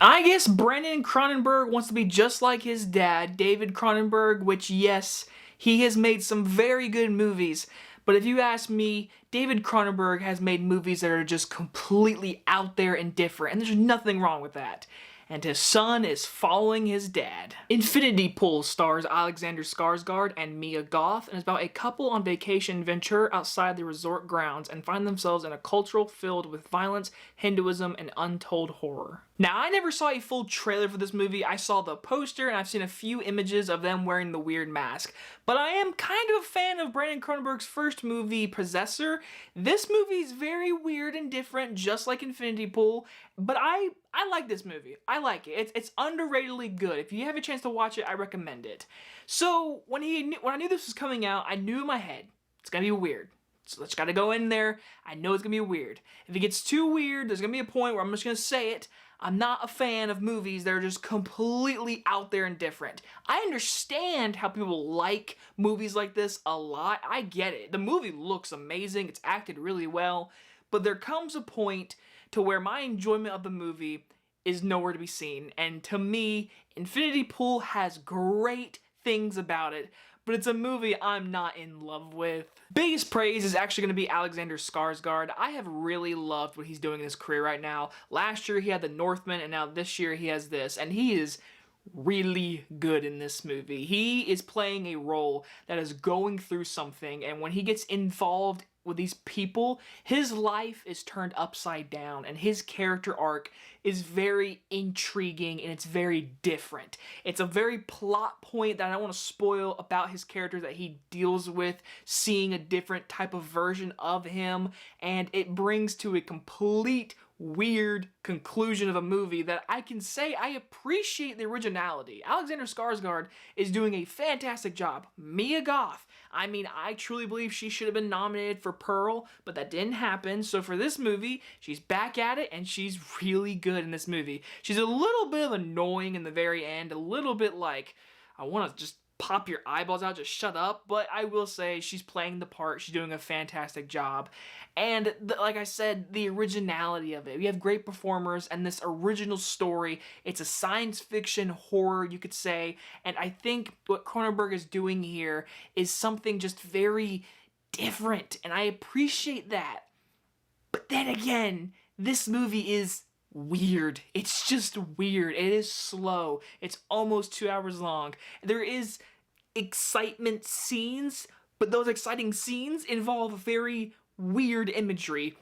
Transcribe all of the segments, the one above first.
I guess Brandon Cronenberg wants to be just like his dad, David Cronenberg, which, yes, he has made some very good movies. But if you ask me, David Cronenberg has made movies that are just completely out there and different, and there's nothing wrong with that. And his son is following his dad. Infinity Pool stars Alexander Skarsgård and Mia Goth, and is about a couple on vacation venture outside the resort grounds and find themselves in a cultural filled with violence, Hinduism, and untold horror. Now, I never saw a full trailer for this movie. I saw the poster and I've seen a few images of them wearing the weird mask. But I am kind of a fan of Brandon Cronenberg's first movie, Possessor. This movie is very weird and different, just like Infinity Pool, but I like this movie. I like it. It's underratedly good. If you have a chance to watch it, I recommend it. So when I knew this was coming out, I knew in my head, it's gonna be weird. So let's gotta go in there. I know it's gonna be weird. If it gets too weird, there's gonna be a point where I'm just gonna say it. I'm not a fan of movies that are just completely out there and different. I understand how people like movies like this a lot. I get it. The movie looks amazing. It's acted really well. But there comes a point to where my enjoyment of the movie is nowhere to be seen. And to me, Infinity Pool has great things about it, but it's a movie I'm not in love with. Biggest praise is actually going to be Alexander Skarsgård. I have really loved what he's doing in his career right now. Last year he had The Northman, and now this year he has this, and he is really good in this movie. He is playing a role that is going through something, and when he gets involved with these people, his life is turned upside down, and his character arc is very intriguing and it's very different. It's a very plot point that I don't want to spoil about his character that he deals with, seeing a different type of version of him, and it brings to a complete weird conclusion of a movie that I can say I appreciate the originality. Alexander Skarsgård is doing a fantastic job. Mia Goth, I mean, I truly believe she should have been nominated for Pearl, but that didn't happen. So for this movie, she's back at it, and she's really good in this movie. She's a little bit of annoying in the very end, a little bit like, I want to just pop your eyeballs out, just shut up, but I will say she's playing the part, she's doing a fantastic job, and like I said, the originality of it. We have great performers and this original story. It's a science fiction horror, you could say, and I think what Cronenberg is doing here is something just very different, and I appreciate that. But then again, this movie is weird. It's just weird. It is slow. It's almost 2 hours long. There is excitement scenes, but those exciting scenes involve very weird imagery.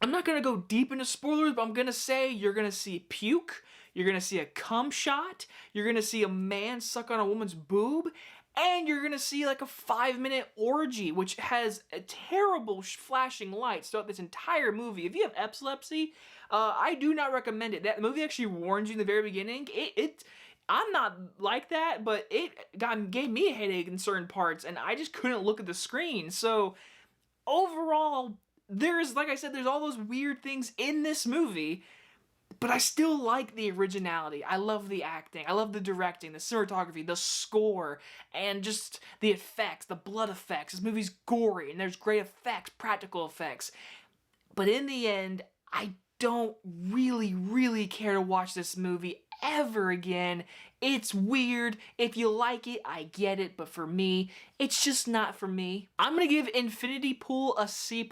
I'm not going to go deep into spoilers, but I'm going to say you're going to see puke, you're going to see a cum shot, you're going to see a man suck on a woman's boob, and you're going to see like a 5-minute orgy, which has a terrible flashing lights throughout this entire movie. If you have epilepsy, I do not recommend it. That movie actually warns you in the very beginning. I'm not like that, but it gave me a headache in certain parts, and I just couldn't look at the screen. So overall, like I said, there's all those weird things in this movie, but I still like the originality. I love the acting. I love the directing, the cinematography, the score, and just the effects, the blood effects. This movie's gory, and there's great effects, practical effects. But in the end, I don't really care to watch this movie ever again. It's weird. If you like it, I get it, but for me, it's just not for me. I'm gonna give Infinity Pool a C+.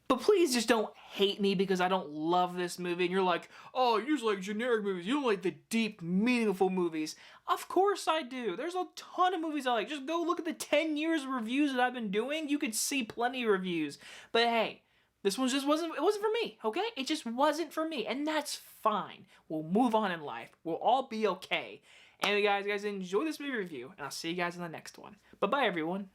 But please just don't hate me because I don't love this movie and you're like, oh, you just like generic movies. You don't like the deep, meaningful movies. Of course I do. There's a ton of movies I like. Just go look at the 10 years of reviews that I've been doing. You could see plenty of reviews. But hey, this one just wasn't for me, okay? It just wasn't for me, and that's fine. We'll move on in life. We'll all be okay. Anyway, guys, enjoy this movie review, and I'll see you guys in the next one. Bye-bye, everyone.